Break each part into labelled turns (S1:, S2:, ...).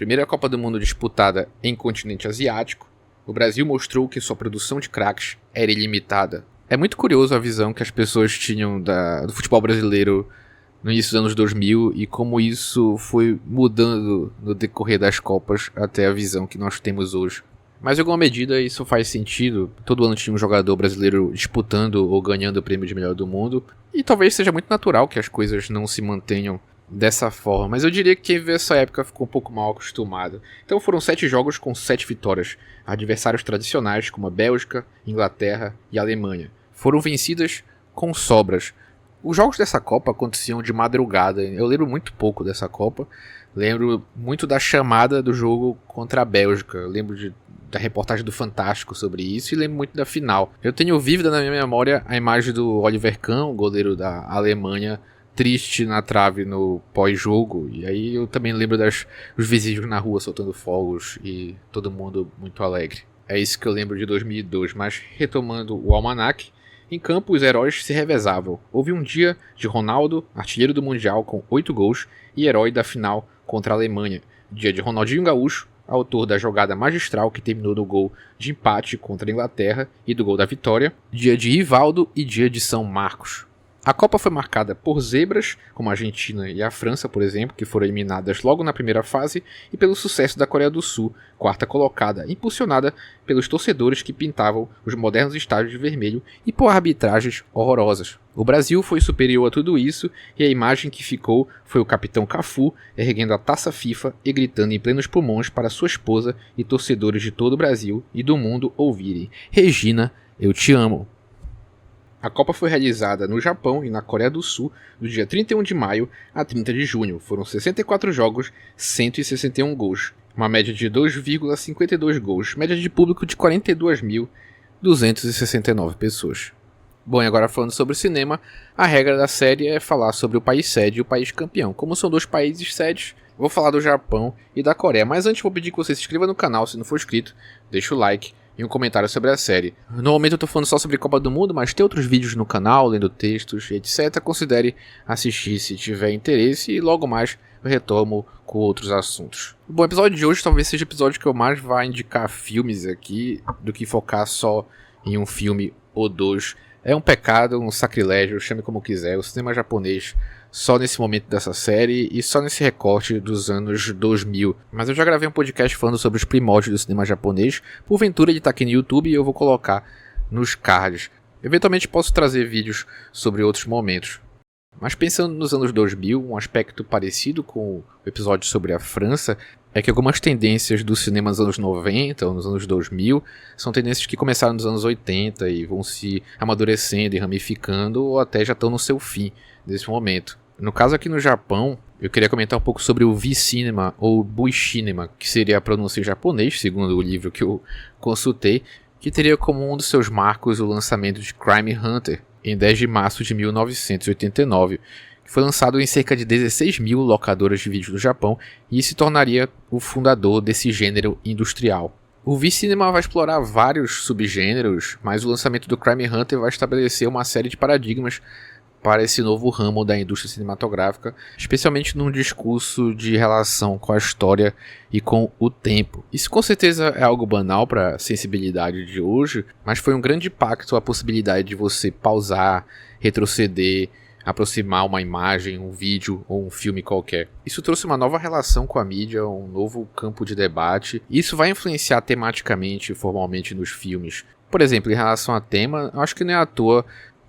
S1: Primeira Copa do Mundo disputada em continente asiático, o Brasil mostrou que sua produção de craques era ilimitada. É muito curioso a visão que as pessoas tinham do futebol brasileiro no início dos anos 2000 e como isso foi mudando no decorrer das Copas até a visão que nós temos hoje. Mas em alguma medida isso faz sentido, todo ano tinha um jogador brasileiro disputando ou ganhando o prêmio de melhor do mundo, e talvez seja muito natural que as coisas não se mantenham dessa forma, mas eu diria que quem viu essa época ficou um pouco mal acostumado. Então foram 7 jogos com 7 vitórias, adversários tradicionais como a Bélgica, Inglaterra e Alemanha. Foram vencidas com sobras. Os jogos dessa Copa aconteciam de madrugada, eu lembro muito pouco dessa Copa, lembro muito da chamada do jogo contra a Bélgica, eu lembro da reportagem do Fantástico sobre isso e lembro muito da final. Eu tenho vívida na minha memória a imagem do Oliver Kahn, o goleiro da Alemanha, triste na trave no pós-jogo, e aí eu também lembro dos vizinhos na rua soltando fogos e todo mundo muito alegre. É isso que eu lembro de 2002, mas retomando o almanaque, em campo os heróis se revezavam. Houve um dia de Ronaldo, artilheiro do Mundial com 8 gols e herói da final contra a Alemanha. Dia de Ronaldinho Gaúcho, autor da jogada magistral que terminou no gol de empate contra a Inglaterra e do gol da vitória. Dia de Rivaldo e dia de São Marcos. A Copa foi marcada por zebras, como a Argentina e a França, por exemplo, que foram eliminadas logo na primeira fase, e pelo sucesso da Coreia do Sul, quarta colocada, impulsionada pelos torcedores que pintavam os modernos estádios de vermelho e por arbitragens horrorosas. O Brasil foi superior a tudo isso, e a imagem que ficou foi o capitão Cafu erguendo a taça FIFA e gritando em plenos pulmões para sua esposa e torcedores de todo o Brasil e do mundo ouvirem: "Regina, eu te amo". A Copa foi realizada no Japão e na Coreia do Sul do dia 31 de maio a 30 de junho. Foram 64 jogos, 161 gols. Uma média de 2,52 gols. Média de público de 42.269 pessoas. Bom, e agora falando sobre o cinema, a regra da série é falar sobre o país sede e o país campeão. Como são 2 países sedes, vou falar do Japão e da Coreia. Mas antes vou pedir que você se inscreva no canal se não for inscrito, deixa o like e um comentário sobre a série. No momento eu tô falando só sobre Copa do Mundo, mas tem outros vídeos no canal, lendo textos, etc. Considere assistir se tiver interesse e logo mais eu retomo com outros assuntos. Bom, o episódio de hoje talvez seja o episódio que eu mais vá indicar filmes aqui, do que focar só em um filme ou 2. É um pecado, um sacrilégio, chame como quiser, o cinema japonês só nesse momento dessa série e só nesse recorte dos anos 2000. Mas eu já gravei um podcast falando sobre os primórdios do cinema japonês, porventura ele tá aqui no YouTube e eu vou colocar nos cards. Eventualmente posso trazer vídeos sobre outros momentos. Mas pensando nos anos 2000, um aspecto parecido com o episódio sobre a França é que algumas tendências do cinema nos anos 90 ou nos anos 2000 são tendências que começaram nos anos 80 e vão se amadurecendo e ramificando ou até já estão no seu fim nesse momento. No caso aqui no Japão, eu queria comentar um pouco sobre o V-Cinema ou Buicinema, que seria a pronúncia em japonês, segundo o livro que eu consultei, que teria como um dos seus marcos o lançamento de Crime Hunter em 10 de março de 1989, que foi lançado em cerca de 16 mil locadoras de vídeo do Japão e se tornaria o fundador desse gênero industrial. O V-Cinema vai explorar vários subgêneros, mas o lançamento do Crime Hunter vai estabelecer uma série de paradigmas para esse novo ramo da indústria cinematográfica, especialmente num discurso de relação com a história e com o tempo. Isso com certeza é algo banal para a sensibilidade de hoje, mas foi um grande impacto a possibilidade de você pausar, retroceder, aproximar uma imagem, um vídeo ou um filme qualquer. Isso trouxe uma nova relação com a mídia, um novo campo de debate, e isso vai influenciar tematicamente e formalmente nos filmes. Por exemplo, em relação a tema, acho que não é à toa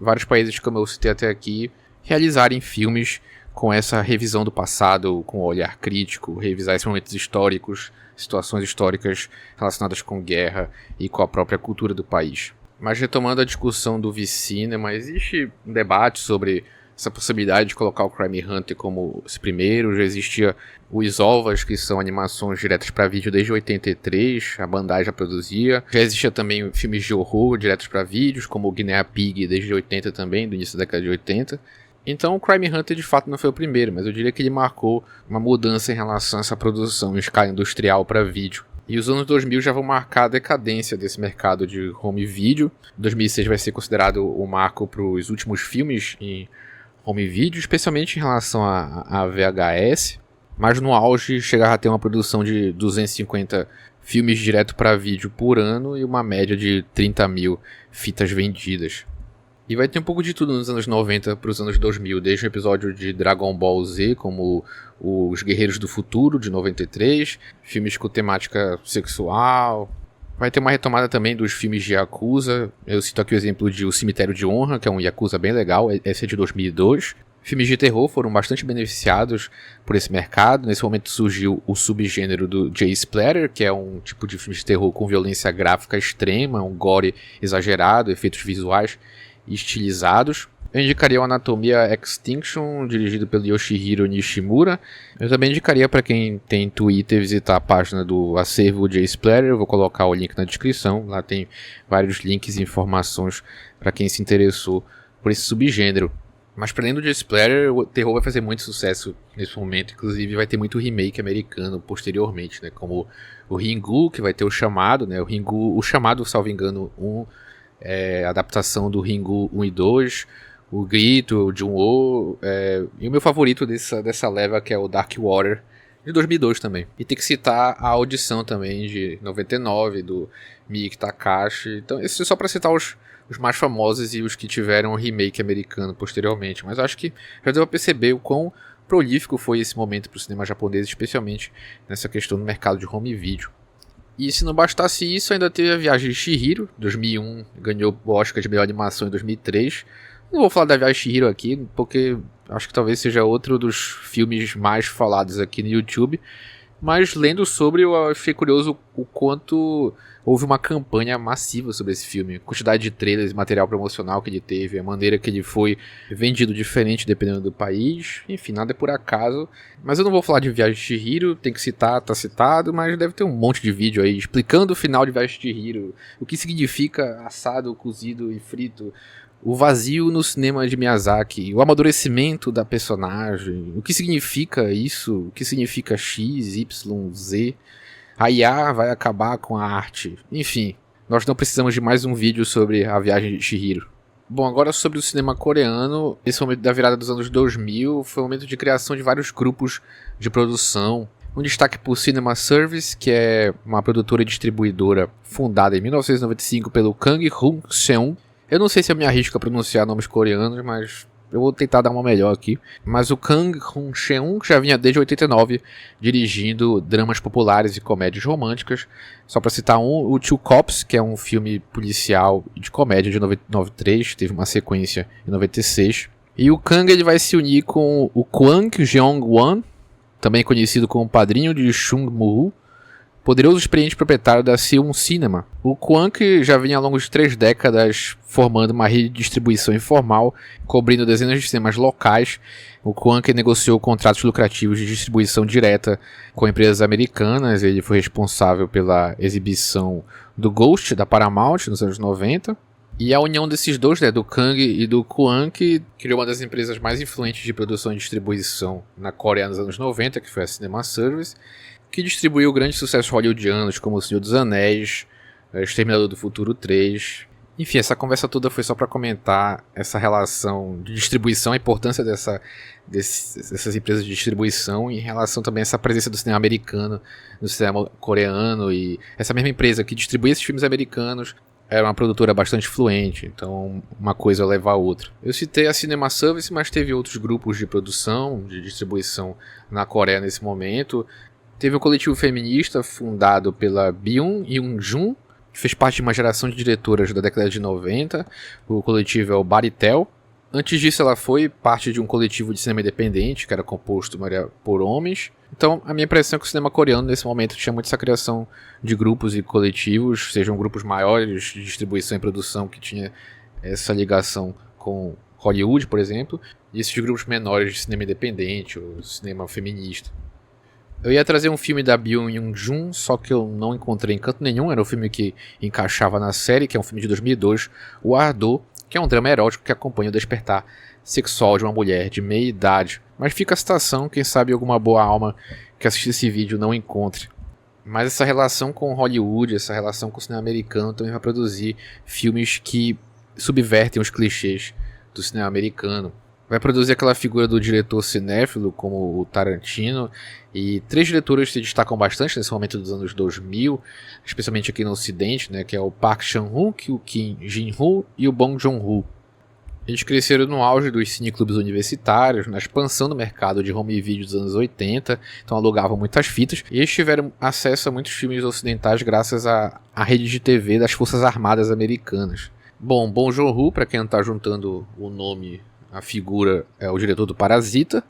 S1: vários países, como eu citei até aqui, realizarem filmes com essa revisão do passado, com um olhar crítico, revisar esses momentos históricos, situações históricas relacionadas com guerra e com a própria cultura do país. Mas retomando a discussão do V-Cinema, existe um debate sobre essa possibilidade de colocar o Crime Hunter como esse primeiro. Já existia os OVAs, que são animações diretas para vídeo desde 83, a Bandai já produzia. Já existia também filmes de horror diretos para vídeos, como o Guinea Pig desde 80 também, do início da década de 80. Então o Crime Hunter de fato não foi o primeiro, mas eu diria que ele marcou uma mudança em relação a essa produção em escala industrial para vídeo. E os anos 2000 já vão marcar a decadência desse mercado de home video. 2006 vai ser considerado o marco para os últimos filmes em home video, especialmente em relação a VHS. mas no auge chegava a ter uma produção de 250 filmes direto para vídeo por ano e uma média de 30 mil fitas vendidas. E vai ter um pouco de tudo nos anos 90 para os anos 2000, desde um episódio de Dragon Ball Z, como Os Guerreiros do Futuro, de 93, filmes com temática sexual. Vai ter uma retomada também dos filmes de Yakuza. Eu cito aqui o exemplo de O Cemitério de Honra, que é um Yakuza bem legal, esse é de 2002. Filmes de terror foram bastante beneficiados por esse mercado. Nesse momento surgiu o subgênero do J-Splatter, que é um tipo de filme de terror com violência gráfica extrema, um gore exagerado, efeitos visuais estilizados. Eu indicaria o Anatomia Extinction, dirigido pelo Yoshihiro Nishimura. Eu também indicaria para quem tem Twitter visitar a página do acervo J-Splatter. Eu vou colocar o link na descrição. Lá tem vários links e informações para quem se interessou por esse subgênero. Mas para além do J-Splatter, o terror vai fazer muito sucesso nesse momento. Inclusive vai ter muito remake americano posteriormente, né? Como o Ringu, que vai ter o Chamado, né? O Chamado, salvo engano, adaptação do Ringu 1 e 2, o Grito, o Jun-Oh, e o meu favorito dessa leva, que é o Dark Water, de 2002 também. E tem que citar a Audição também, de 99, do Miike Takahashi. Então, esse é só para citar os mais famosos e os que tiveram remake americano posteriormente. Mas acho que já deu pra perceber o quão prolífico foi esse momento para o cinema japonês, especialmente nessa questão do mercado de home video. E se não bastasse isso, ainda teve a Viagem de Chihiro, 2001, ganhou o Oscar de melhor animação em 2003. Não vou falar da Viagem de Chihiro aqui, porque acho que talvez seja outro dos filmes mais falados aqui no YouTube. Mas lendo sobre, eu achei curioso o quanto houve uma campanha massiva sobre esse filme. A quantidade de trailers e material promocional que ele teve, a maneira que ele foi vendido diferente dependendo do país. Enfim, nada é por acaso. Mas eu não vou falar de Viagem de Chihiro, tem que citar, tá citado, mas deve ter um monte de vídeo aí explicando o final de Viagem de Chihiro, o que significa assado, cozido e frito, o vazio no cinema de Miyazaki, o amadurecimento da personagem, o que significa isso, o que significa X, Y, Z, a IA vai acabar com a arte. Enfim, nós não precisamos de mais um vídeo sobre a Viagem de Chihiro. Bom, agora sobre o cinema coreano, esse momento da virada dos anos 2000 foi um momento de criação de vários grupos de produção. Um destaque por Cinema Service, que é uma produtora e distribuidora fundada em 1995 pelo Kang Hoon-seung. Eu não sei se eu me arrisco a pronunciar nomes coreanos, mas eu vou tentar dar uma melhor aqui. Mas o Kang Hoon-seung já vinha desde 89 dirigindo dramas populares e comédias românticas. Só para citar o Two Cops, que é um filme policial de comédia de 93, teve uma sequência em 96. E o Kang ele vai se unir com o Kwang Jeong-won, também conhecido como padrinho de Chung Moo, poderoso e experiente proprietário da Seoul Cinema. O Kwang já vinha ao longo de 3 décadas formando uma rede de distribuição informal, cobrindo dezenas de cinemas locais. O Kwang negociou contratos lucrativos de distribuição direta com empresas americanas. Ele foi responsável pela exibição do Ghost, da Paramount, nos anos 90. E a união desses dois, né, do Kang e do Kwang, criou uma das empresas mais influentes de produção e distribuição na Coreia nos anos 90, que foi a Cinema Service, que distribuiu grandes sucessos hollywoodianos como O Senhor dos Anéis, Exterminador do Futuro 3. Enfim, essa conversa toda foi só para comentar essa relação de distribuição, a importância dessas empresas de distribuição em relação também a essa presença do cinema americano, do cinema coreano, e essa mesma empresa que distribui esses filmes americanos era uma produtora bastante influente, então uma coisa leva a outra. Eu citei a Cinema Service, mas teve outros grupos de produção, de distribuição na Coreia nesse momento. Teve um coletivo feminista fundado pela Byung Young-jun, que fez parte de uma geração de diretoras da década de 90. O coletivo é o Baritel. Antes disso, ela foi parte de um coletivo de cinema independente, que era composto por homens. Então, a minha impressão é que o cinema coreano, nesse momento, tinha muito essa criação de grupos e coletivos, sejam grupos maiores de distribuição e produção, que tinha essa ligação com Hollywood, por exemplo, e esses grupos menores de cinema independente, ou cinema feminista. Eu ia trazer um filme da Byung Young-jun, só que eu não encontrei em canto nenhum. Era um filme que encaixava na série, que é um filme de 2002, O Ardor, que é um drama erótico que acompanha o despertar sexual de uma mulher de meia idade. Mas fica a citação, quem sabe alguma boa alma que assistir esse vídeo não encontre. Mas essa relação com Hollywood, essa relação com o cinema americano também vai produzir filmes que subvertem os clichês do cinema americano. vai produzir aquela figura do diretor cinéfilo, como o Tarantino, e 3 diretores se destacam bastante nesse momento dos anos 2000, especialmente aqui no ocidente, né, que é o Park Chan-wook, o Kim Jin-ho e o Bong Joon-ho. Eles cresceram no auge dos cineclubes universitários, na expansão do mercado de home video dos anos 80, então alugavam muitas fitas, e eles tiveram acesso a muitos filmes ocidentais graças à rede de TV das Forças Armadas Americanas. Bom, Bong Joon-ho, para quem não está juntando o nome, a figura, é o diretor do Parasita,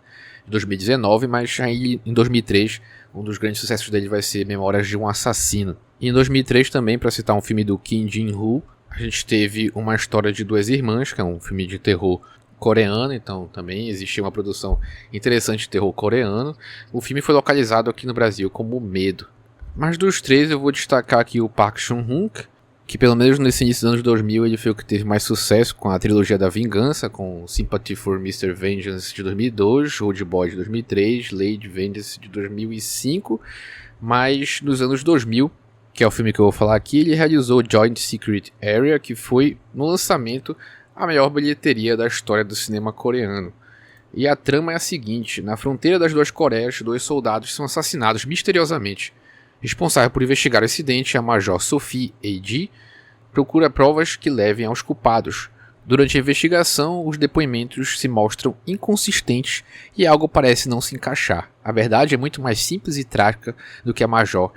S1: de 2019, mas aí em 2003, um dos grandes sucessos dele vai ser Memórias de um Assassino. E em 2003 também, para citar um filme do Kim Jin-ho, a gente teve Uma História de Duas Irmãs, que é um filme de terror coreano, então também existia uma produção interessante de terror coreano. O filme foi localizado aqui no Brasil como Medo. Mas dos 3 eu vou destacar aqui o Park Chan-wook, que pelo menos nesse início dos anos 2000 ele foi o que teve mais sucesso com a trilogia da Vingança, com Sympathy for Mr. Vengeance de 2002, Old Boy de 2003, Lady Vengeance de 2005, mas nos anos 2000, que é o filme que eu vou falar aqui, ele realizou Joint Secret Area, que foi, no lançamento, a maior bilheteria da história do cinema coreano. E a trama é a seguinte: na fronteira das duas Coreias, 2 soldados são assassinados misteriosamente. Responsável por investigar o incidente, a Major Sophie A.G. procura provas que levem aos culpados. Durante a investigação, os depoimentos se mostram inconsistentes e algo parece não se encaixar. A verdade é muito mais simples e trágica do que a Major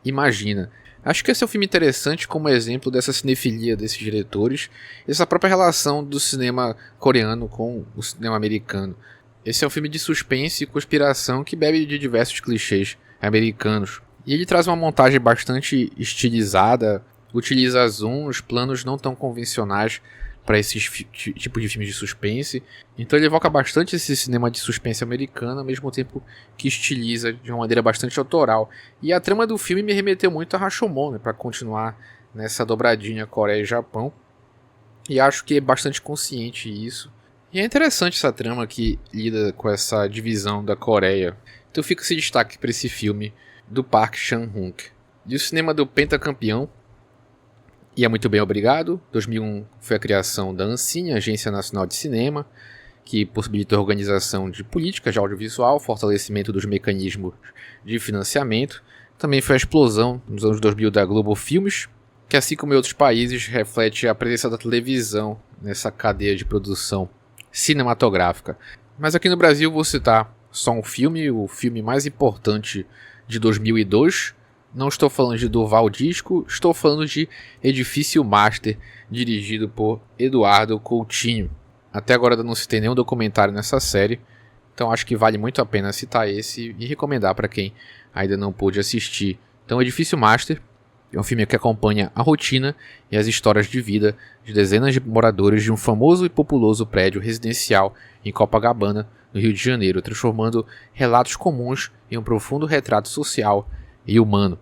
S1: imagina. Acho que esse é um filme interessante como exemplo dessa cinefilia desses diretores, essa própria relação do cinema coreano com o cinema americano. Esse é um filme de suspense e conspiração que bebe de diversos clichês americanos. E ele traz uma montagem bastante estilizada, utiliza zooms, planos não tão convencionais para esse tipo de filmes de suspense. Então ele evoca bastante esse cinema de suspense americano, ao mesmo tempo que estiliza de uma maneira bastante autoral. E a trama do filme me remeteu muito a Rashomon, né, para continuar nessa dobradinha Coreia e Japão. E acho que é bastante consciente isso. E é interessante essa trama que lida com essa divisão da Coreia. Então fica esse destaque para esse filme do Park Chan-wook. E o cinema do Pentacampeão, e é muito bem obrigado. 2001 foi a criação da Ancine, Agência Nacional de Cinema, que possibilita a organização de políticas de audiovisual, fortalecimento dos mecanismos de financiamento. Também foi a explosão nos anos 2000 da Globo Filmes, que assim como em outros países reflete a presença da televisão nessa cadeia de produção cinematográfica. Mas aqui no Brasil vou citar só um filme, o filme mais importante de 2002, não estou falando de Durval Disco, estou falando de Edifício Master, dirigido por Eduardo Coutinho. Até agora eu não citei nenhum documentário nessa série, então acho que vale muito a pena citar esse e recomendar para quem ainda não pôde assistir. Então Edifício Master é um filme que acompanha a rotina e as histórias de vida de dezenas de moradores de um famoso e populoso prédio residencial em Copacabana, no Rio de Janeiro, transformando relatos comuns em um profundo retrato social e humano.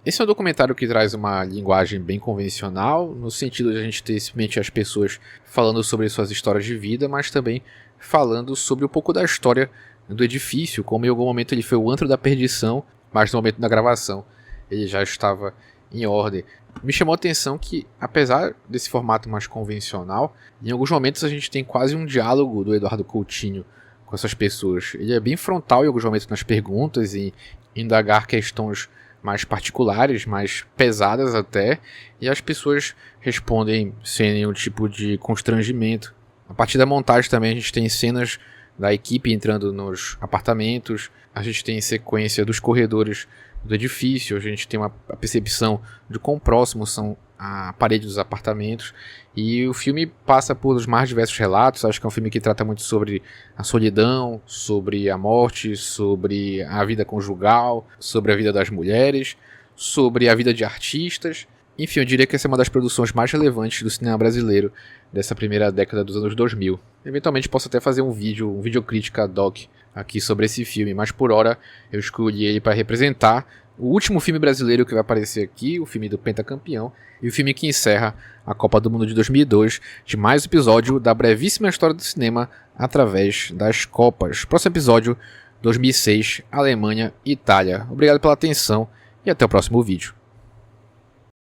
S1: Esse é um documentário que traz uma linguagem bem convencional, no sentido de a gente ter simplesmente as pessoas falando sobre suas histórias de vida, mas também falando sobre um pouco da história do edifício, como em algum momento ele foi o antro da perdição, mas no momento da gravação ele já estava em ordem. Me chamou a atenção que, apesar desse formato mais convencional, em alguns momentos a gente tem quase um diálogo do Eduardo Coutinho com essas pessoas. Ele é bem frontal em alguns momentos nas perguntas e indagar questões mais particulares, mais pesadas até, e as pessoas respondem sem nenhum tipo de constrangimento. A partir da montagem também a gente tem cenas da equipe entrando nos apartamentos, a gente tem sequência dos corredores do edifício, a gente tem a percepção de quão próximos são a parede dos apartamentos, e o filme passa por os mais diversos relatos. Acho que é um filme que trata muito sobre a solidão, sobre a morte, sobre a vida conjugal, sobre a vida das mulheres, sobre a vida de artistas. Enfim, eu diria que essa é uma das produções mais relevantes do cinema brasileiro dessa primeira década dos anos 2000. Eventualmente posso até fazer um videocrítica doc aqui sobre esse filme, mas por hora eu escolhi ele para representar o último filme brasileiro que vai aparecer aqui, o filme do Pentacampeão, e o filme que encerra a Copa do Mundo de 2002, de mais um episódio da brevíssima história do cinema através das Copas. Próximo episódio, 2006, Alemanha e Itália. Obrigado pela atenção e até o próximo vídeo.